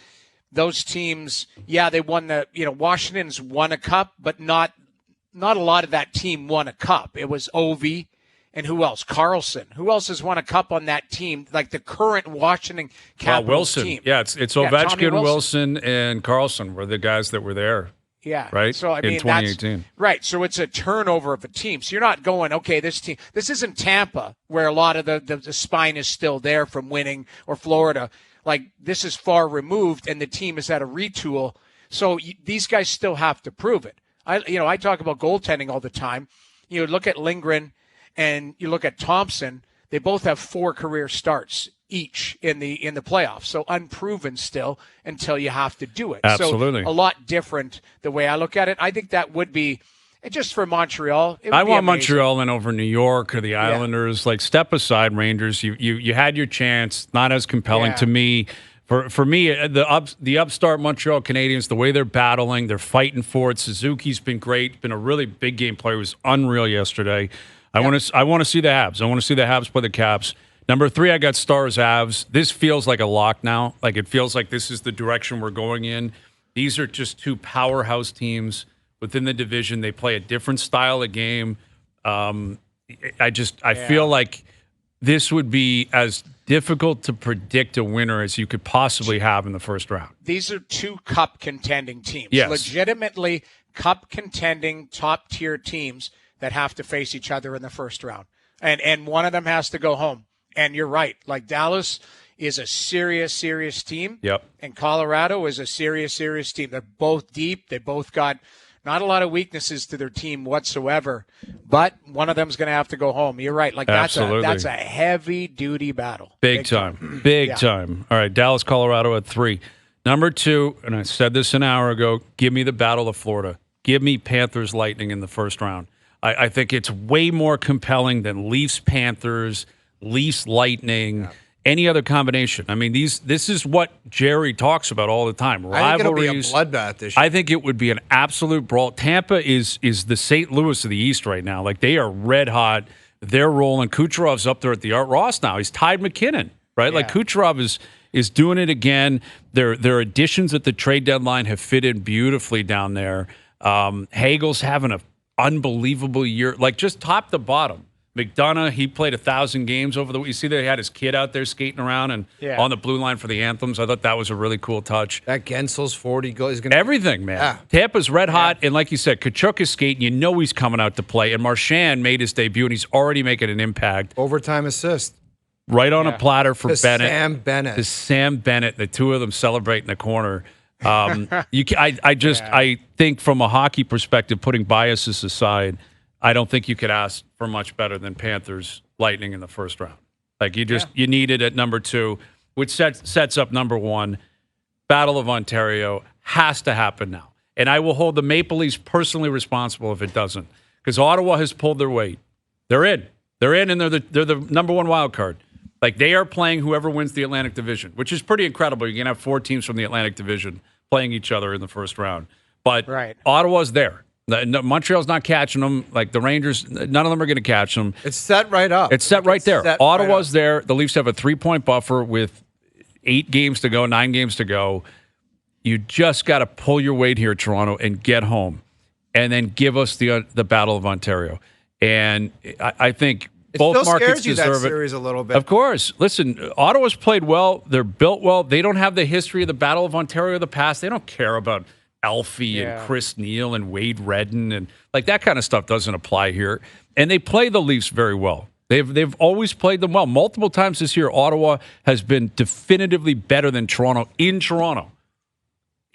Speaker 2: those teams, they won Washington's won a cup, but not a lot of that team won a cup. It was Ovi. And who else? Carlson. Who else has won a cup on that team? Like the current Washington Capitals
Speaker 1: Wilson.
Speaker 2: team.
Speaker 1: Yeah, it's Ovechkin, Wilson, and Carlson were the guys that were there.
Speaker 2: Yeah.
Speaker 1: Right?
Speaker 2: So, I mean,
Speaker 1: in 2018.
Speaker 2: Right. So it's a turnover of a team. So you're not going, okay, this team. This isn't Tampa where a lot of the spine is still there from winning, or Florida. Like, this is far removed, and the team is at a retool. So these guys still have to prove it. I talk about goaltending all the time. You look at Lindgren and you look at Thompson, they both have 4 career starts each in the playoffs. So unproven still until you have to do it.
Speaker 1: Absolutely.
Speaker 2: So a lot different the way I look at it. I think that would be just for Montreal.
Speaker 1: I want Montreal in over New York or the Islanders. Like, step aside, Rangers. You had your chance. Not as compelling to me. For me, the upstart Montreal Canadiens, the way they're battling, they're fighting for it. Suzuki's been great. Been a really big game player. He was unreal yesterday. I want to see the Habs. I want to see the Habs play the Caps. Number 3, I got Stars Avs. This feels like a lock now. Like, it feels like this is the direction we're going in. These are just 2 powerhouse teams within the division. They play a different style of game. I feel like this would be as difficult to predict a winner as you could possibly have in the first round.
Speaker 2: These are 2 cup contending teams.
Speaker 1: Yes.
Speaker 2: Legitimately cup contending top tier teams that have to face each other in the first round. And one of them has to go home. And you're right. Like, Dallas is a serious team.
Speaker 1: Yep.
Speaker 2: And Colorado is a serious team. They're both deep. They both got not a lot of weaknesses to their team whatsoever. But one of them's going to have to go home. You're right. Like, that's a heavy-duty battle.
Speaker 1: Big time. Big time. All right, Dallas, Colorado at 3. Number 2, and I said this an hour ago, give me the Battle of Florida. Give me Panthers Lightning in the first round. I think it's way more compelling than Leafs Panthers, Leafs Lightning, any other combination. I mean, this is what Jerry talks about all the time. Rivalries.
Speaker 3: I think it'll be a bloodbath this year.
Speaker 1: I think it would be an absolute brawl. Tampa is the St. Louis of the East right now. Like, they are red hot. They're rolling. Kucherov's up there at the Art Ross now. He's tied McKinnon, right? Yeah. Like, Kucherov is doing it again. Their additions at the trade deadline have fitted beautifully down there. Hagel's having a unbelievable year, like, just top to bottom. McDonough, he played 1,000 games over the week. You see that he had his kid out there skating around and on the blue line for the anthems. I thought that was a really cool touch.
Speaker 3: That Gensel's 40 goals.
Speaker 1: Everything, man.
Speaker 3: Yeah.
Speaker 1: Tampa's red hot, and like you said, Kachuk is skating. You know he's coming out to play. And Marchand made his debut, and he's already making an impact.
Speaker 3: Overtime assist.
Speaker 1: Right on a platter for Bennett.
Speaker 3: Sam Bennett.
Speaker 1: To Sam Bennett. The two of them celebrate in the corner. I think from a hockey perspective, putting biases aside, I don't think you could ask for much better than Panthers Lightning in the first round. Like you need it at number 2, which sets up number 1. Battle of Ontario has to happen now. And I will hold the Maple Leafs personally responsible if it doesn't. Because Ottawa has pulled their weight. They're in. They're in, and they're the number 1 wild card. Like, they are playing whoever wins the Atlantic Division, which is pretty incredible. You can have 4 teams from the Atlantic Division playing each other in the first round. But Ottawa's there. Montreal's not catching them. Like the Rangers, none of them are going to catch them.
Speaker 3: It's set right up.
Speaker 1: It's set right there. Ottawa's there. The Leafs have a 3-point buffer with 8 games to go, 9 games to go. You just got to pull your weight here, Toronto, and get home, and then give us the Battle of Ontario. And I think both markets deserve
Speaker 3: that series a little bit.
Speaker 1: Of course. Listen, Ottawa's played well. Th're built well. They don't have the history of the Battle of Ontario of the past. They don't care about Alfie and Chris Neal and Wade Redden, and like that kind of stuff doesn't apply here. And they play the Leafs very well. They've always played them well. Multiple times this year, Ottawa has been definitively better than Toronto in Toronto.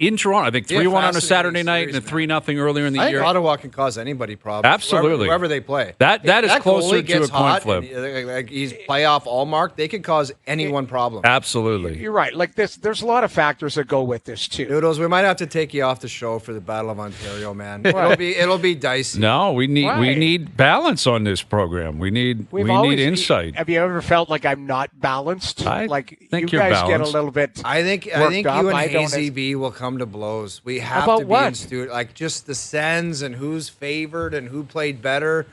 Speaker 1: I think 3-1 on a Saturday night and a 3-0 earlier in the year.
Speaker 3: Ottawa can cause anybody problems.
Speaker 1: Absolutely.
Speaker 3: Whoever they play.
Speaker 1: That is closer to a coin flip.
Speaker 3: He's playoff all-mark. They can cause anyone problems.
Speaker 1: Absolutely.
Speaker 2: You're right. Like this, there's a lot of factors that go with this, too.
Speaker 3: Noodles, we might have to take you off the show for the Battle of Ontario, man. It'll be dicey.
Speaker 1: No, we need balance on this program. We need insight.
Speaker 2: Have you ever felt like I'm not balanced?
Speaker 1: I think
Speaker 2: you
Speaker 1: you're
Speaker 2: guys get a
Speaker 1: balanced.
Speaker 2: little bit.
Speaker 3: I think you and Hazy B will come to blows. We have to be in studio, like just the Sens and who's favored and who played better.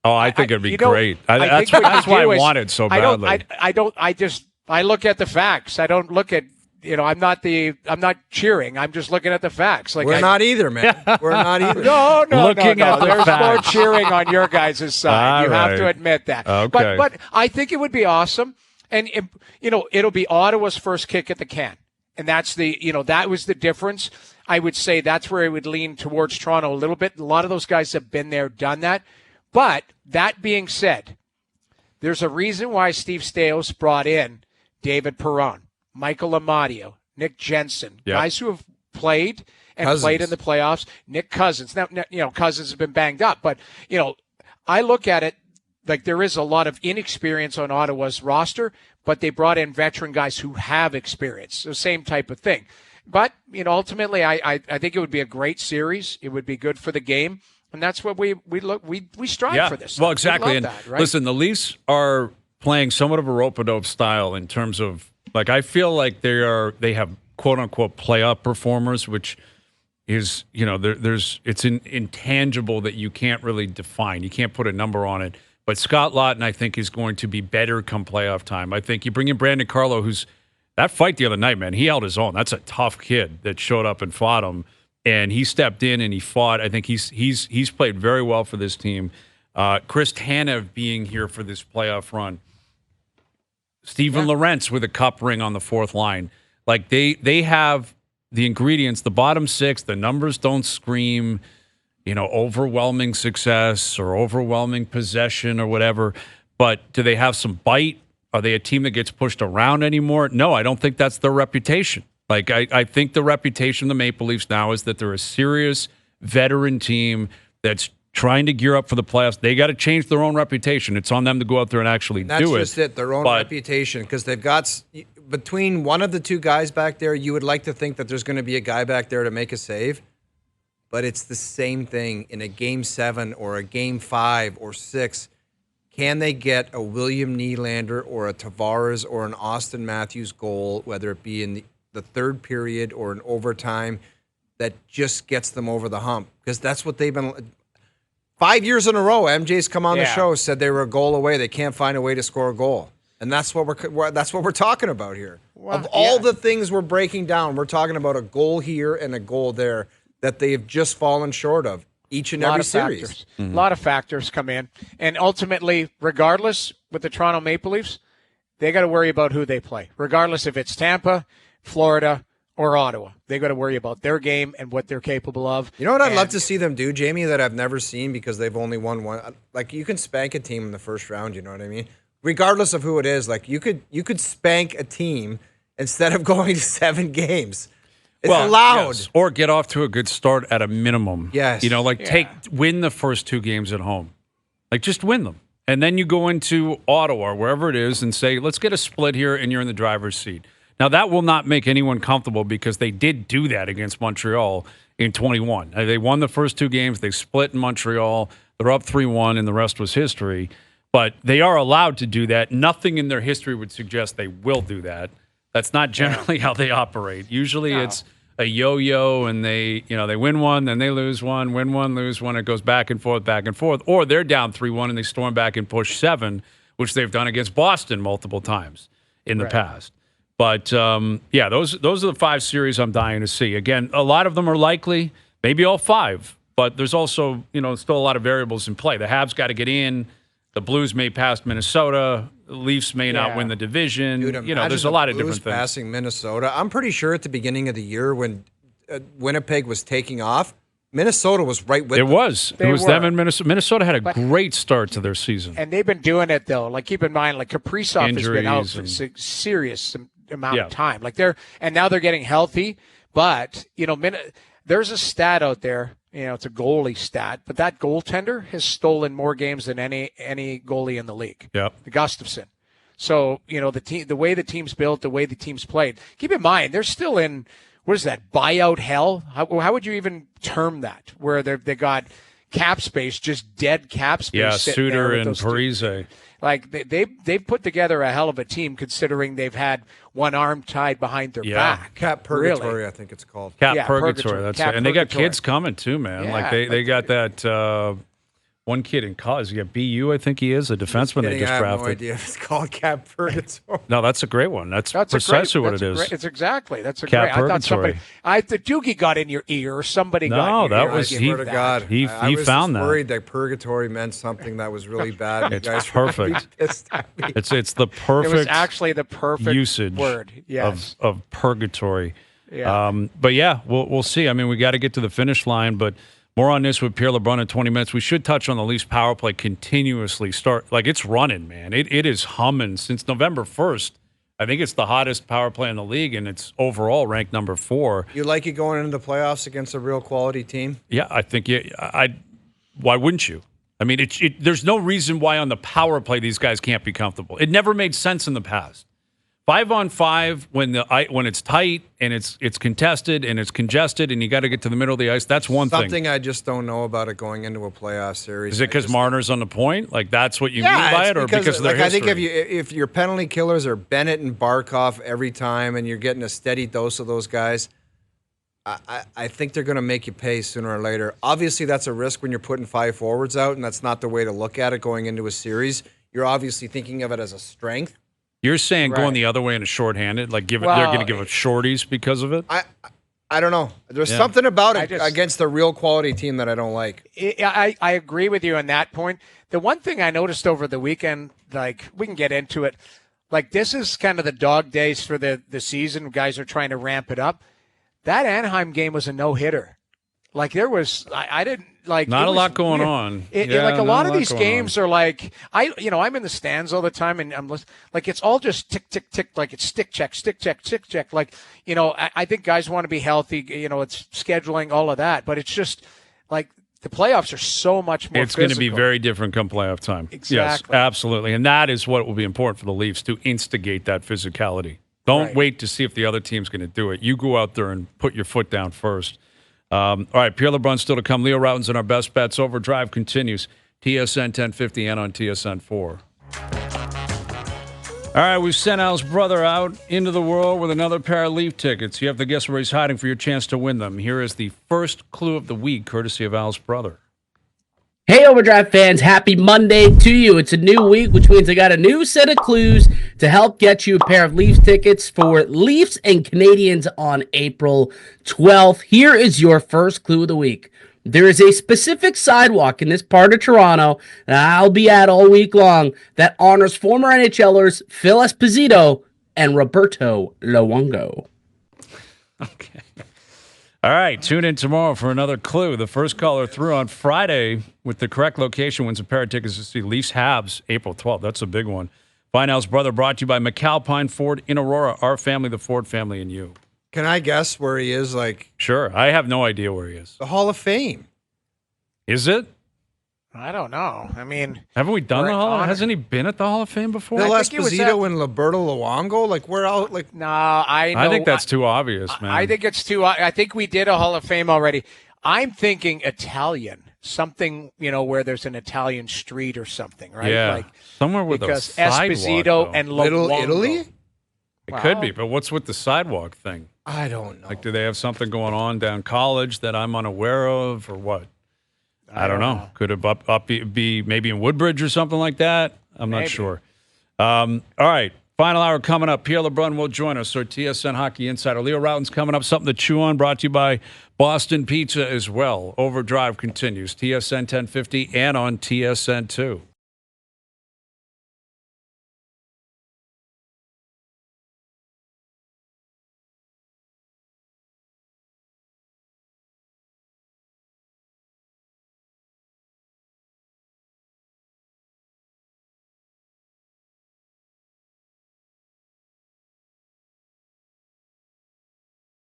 Speaker 1: Oh, I think it'd be great. That's why I want it so badly.
Speaker 2: I look at the facts. I don't look at, I'm not cheering. I'm just looking at the facts. Like
Speaker 3: we're not either, man. We're not either.
Speaker 2: No. There's
Speaker 1: facts.
Speaker 2: more cheering on your guys' side. You have to admit that.
Speaker 1: Okay.
Speaker 2: But I think it would be awesome. And, it'll be Ottawa's first kick at the can. And that's that was the difference. I would say that's where I would lean towards Toronto a little bit. A lot of those guys have been there, done that. But that being said, there's a reason why Steve Stais brought in David Perron, Michael Amadio, Nick Jensen, guys who have played and played in the playoffs. Nick Cousins. Now, Cousins has been banged up, but, I look at it like there is a lot of inexperience on Ottawa's roster, but they brought in veteran guys who have experience. The same type of thing. But, ultimately, I think it would be a great series. It would be good for the game. And that's what we strive for this.
Speaker 1: Well, exactly. And
Speaker 2: right?
Speaker 1: Listen, the Leafs are playing somewhat of a rope-a-dope style in terms of, like, I feel like they have quote-unquote playoff performers, which is, it's intangible that you can't really define. You can't put a number on it. But Scott Laughton, I think, is going to be better come playoff time. I think you bring in Brandon Carlo, who's that fight the other night, man, he held his own. That's a tough kid that showed up and fought him, and he stepped in and he fought. I think he's played very well for this team. Chris Tanev being here for this playoff run. Steven Lorentz with a cup ring on the fourth line. Like they have the ingredients, the bottom 6. The numbers don't scream, overwhelming success or overwhelming possession or whatever. But do they have some bite? Are they a team that gets pushed around anymore? No, I don't think that's their reputation. Like, I think the reputation of the Maple Leafs now is that they're a serious veteran team that's trying to gear up for the playoffs. They got to change their own reputation. It's on them to go out there and actually do it.
Speaker 3: That's just it, their own reputation, because they've got between one of the two guys back there, you would like to think that there's going to be a guy back there to make a save. But it's the same thing in a Game 7 or a Game 5 or 6. Can they get a William Nylander or a Tavares or an Austin Matthews goal, whether it be in the third period or in overtime, that just gets them over the hump? Because that's what they've been. 5 years in a row, MJ's come on the show, said they were a goal away. They can't find a way to score a goal. And that's what we're talking about here. Well, of all the things we're breaking down, we're talking about a goal here and a goal there that they've just fallen short of. each and
Speaker 2: A lot
Speaker 3: every
Speaker 2: of
Speaker 3: series.
Speaker 2: factors. A lot of factors come in. And ultimately, regardless, with the Toronto Maple Leafs, they got to worry about who they play. Regardless if it's Tampa, Florida, or Ottawa. They got to worry about their game and what they're capable of.
Speaker 3: You know what I'd love to see them do, Jamie, that I've never seen because they've only won one? Like, you can spank a team in the first round, you know what I mean? Regardless of who it is, like, you could spank a team instead of going to 7 games. It's allowed.
Speaker 1: Yes. Or get off to a good start at a minimum.
Speaker 3: Yes.
Speaker 1: You know, like win the first 2 games at home. Like, just win them. And then you go into Ottawa or wherever it is and say, let's get a split here, and you're in the driver's seat. Now, that will not make anyone comfortable because they did do that against Montreal in 21. They won the first 2 games. They split in Montreal. They're up 3-1, and the rest was history. But they are allowed to do that. Nothing in their history would suggest they will do that. That's not generally how they operate. Usually it's a yo-yo, and they win one, then they lose one, win one, lose one. It goes back and forth, or they're down 3-1 and they storm back and push 7, which they've done against Boston multiple times in the past. But those are the 5 series I'm dying to see. Again, a lot of them are likely, maybe all 5, but there's also still a lot of variables in play. The Habs got to get in. The Blues may pass Minnesota. The Leafs may not win the division.
Speaker 3: Dude,
Speaker 1: there's a lot of different things.
Speaker 3: Passing Minnesota. I'm pretty sure at the beginning of the year when Winnipeg was taking off, Minnesota was right with them.
Speaker 1: It was them and Minnesota. Minnesota had a great start to their season.
Speaker 2: And they've been doing it, though. Like, keep in mind, like, Kaprizov has been out for
Speaker 1: Injuries
Speaker 2: a serious amount of time. Like, now they're getting healthy. But, there's a stat out there. It's a goalie stat, but that goaltender has stolen more games than any goalie in the league.
Speaker 1: Yep.
Speaker 2: Gustafsson. So, the way the team's built, the way the team's played. Keep in mind, they're still in, what is that, buyout hell? How would you even term that? Where they got cap space, just dead cap space.
Speaker 1: Yeah,
Speaker 2: sitting
Speaker 1: Suter
Speaker 2: there with
Speaker 1: and
Speaker 2: those
Speaker 1: Parise.
Speaker 2: Like, they've put together a hell of a team, considering they've had one arm tied behind their back.
Speaker 3: Cap Purgatory,
Speaker 2: really.
Speaker 3: I think it's called.
Speaker 1: Cap Purgatory. That's
Speaker 2: Cap
Speaker 1: it. And they got
Speaker 2: Purgatory.
Speaker 1: kids coming too, man.
Speaker 2: Yeah,
Speaker 1: like they got that one kid in college. You got BU, I think he is, a defenseman they just
Speaker 3: I have
Speaker 1: drafted.
Speaker 3: no idea if it's called Cap Purgatory.
Speaker 1: No, that's a great one. That's
Speaker 2: that's
Speaker 1: precisely what it is.
Speaker 2: It's exactly. That's a
Speaker 1: Cap
Speaker 2: great. I thought
Speaker 1: Purgatory.
Speaker 2: the Doogie got in your ear, or somebody got
Speaker 1: No,
Speaker 2: in your
Speaker 1: that
Speaker 2: ear.
Speaker 1: was-
Speaker 2: I
Speaker 1: he-
Speaker 2: give
Speaker 3: Swear to
Speaker 2: that.
Speaker 3: God,
Speaker 1: He
Speaker 3: I was
Speaker 1: found
Speaker 3: just
Speaker 1: that.
Speaker 3: worried that purgatory meant something that was really bad. and
Speaker 1: It's
Speaker 3: you guys were
Speaker 1: perfect.
Speaker 3: pissed at me.
Speaker 1: It's the
Speaker 2: It
Speaker 1: perfect
Speaker 2: was actually the perfect
Speaker 1: usage
Speaker 2: word. Yes.
Speaker 1: of purgatory.
Speaker 2: Yeah.
Speaker 1: But yeah, we'll see. I mean, we got to get to the finish line, but more on this with Pierre LeBrun in 20 minutes. We should touch on the Leafs power play continuously. It's running, man. It is humming since November 1st. I think it's the hottest power play in the league, and it's overall ranked number 4.
Speaker 3: You like it going into the playoffs against a real quality team?
Speaker 1: Yeah, I think why wouldn't you? I mean, there's no reason why on the power play these guys can't be comfortable. It never made sense in the past. 5-on-5 when it's tight and it's contested and it's congested and you got to get to the middle of the ice. That's one thing.
Speaker 3: Something I just don't know about it going into a playoff series.
Speaker 1: Is it because Marner's on the point? Like that's what you mean by
Speaker 3: it's
Speaker 1: it, or because of their
Speaker 3: I
Speaker 1: history?
Speaker 3: think if your penalty killers are Bennett and Barkov every time, and you're getting a steady dose of those guys, I think they're going to make you pay sooner or later. Obviously, that's a risk when you're putting 5 forwards out, and that's not the way to look at it going into a series. You're obviously thinking of it as a strength.
Speaker 1: You're saying going
Speaker 2: Right.
Speaker 1: the other way and a shorthanded, like they're
Speaker 2: Well,
Speaker 1: going to give it shorties because of it.
Speaker 3: I don't know. There's something about it
Speaker 2: I just-
Speaker 3: against a real quality team that I don't like.
Speaker 2: I agree with you on that point. The one thing I noticed over the weekend, like we can get into it, like this is kind of the dog days for the season. Guys are trying to ramp it up. That Anaheim game was a no-hitter. Like there was, I didn't like.
Speaker 1: Not
Speaker 2: it
Speaker 1: a
Speaker 2: was
Speaker 1: lot going
Speaker 2: weird.
Speaker 1: on.
Speaker 2: Like
Speaker 1: Yeah,
Speaker 2: a
Speaker 1: not
Speaker 2: lot
Speaker 1: a
Speaker 2: of
Speaker 1: lot
Speaker 2: these
Speaker 1: going
Speaker 2: games are like I'm in the stands all the time and I'm like it's all just tick tick tick, like it's stick check stick check stick check. Like I think guys want to be healthy. It's scheduling, all of that, but it's just like the playoffs are so much more.
Speaker 1: It's going to be
Speaker 2: physical.
Speaker 1: very different come playoff time. Yes,
Speaker 2: Exactly.
Speaker 1: absolutely. And that is what will be important for the Leafs, to instigate that physicality. Don't
Speaker 2: Right.
Speaker 1: wait to see if the other team's going to do it. You go out there and put your foot down first. All right, Pierre LeBrun still to come. Leo Routen's in our best bets. Overdrive continues. TSN 1050 and on TSN 4. All right, we've sent Al's brother out into the world with another pair of Leaf tickets. You have to guess where he's hiding for your chance to win them. Here is the first clue of the week, courtesy of Al's brother.
Speaker 5: Hey, Overdrive fans, happy Monday to you. It's a new week, which means I got a new set of clues to help get you a pair of Leafs tickets for Leafs and Canadians on April 12th. Here is your first clue of the week. There is a specific sidewalk in this part of Toronto that I'll be at all week long that honors former NHLers Phil Esposito and Roberto Luongo.
Speaker 1: Okay. All right, tune in tomorrow for another clue. The first caller through on Friday with the correct location wins a pair of tickets to see Leafs Habs April 12th. That's a big one. Finals Brother brought to you by McAlpine Ford in Aurora. Our family, the Ford family, and you.
Speaker 3: Can I guess where he is? Like
Speaker 1: Sure. I have no idea where he is.
Speaker 3: the Hall of Fame.
Speaker 1: Is it?
Speaker 2: I don't know. I mean,
Speaker 1: Haven't we done
Speaker 2: We're
Speaker 1: the Hall?
Speaker 2: on it.
Speaker 1: Hasn't he been at the Hall of Fame before?
Speaker 3: Bill
Speaker 2: I think he was
Speaker 3: Esposito and Roberto Luongo. Like we're out. Like
Speaker 2: no, I know.
Speaker 1: I think that's too obvious, man.
Speaker 2: I think it's too. I think we did a Hall of Fame already. I'm thinking Italian, something where there's an Italian street or something, right?
Speaker 1: Yeah,
Speaker 2: Like,
Speaker 1: somewhere with
Speaker 2: because
Speaker 1: a sidewalk.
Speaker 2: Esposito
Speaker 1: though.
Speaker 2: and
Speaker 3: Little
Speaker 2: Luongo.
Speaker 3: Italy.
Speaker 1: It could be, but what's with the sidewalk thing?
Speaker 3: I don't know.
Speaker 1: Like, do they have something going on down College that I'm unaware of, or what? I don't know. Could it be maybe in Woodbridge or something like that? I'm not
Speaker 2: Maybe.
Speaker 1: sure. All right. Final hour coming up. Pierre LeBrun will join us. Our TSN Hockey Insider. Leo Routen's coming up. Something to chew on. Brought to you by Boston Pizza as well. Overdrive continues. TSN 1050 and on TSN 2.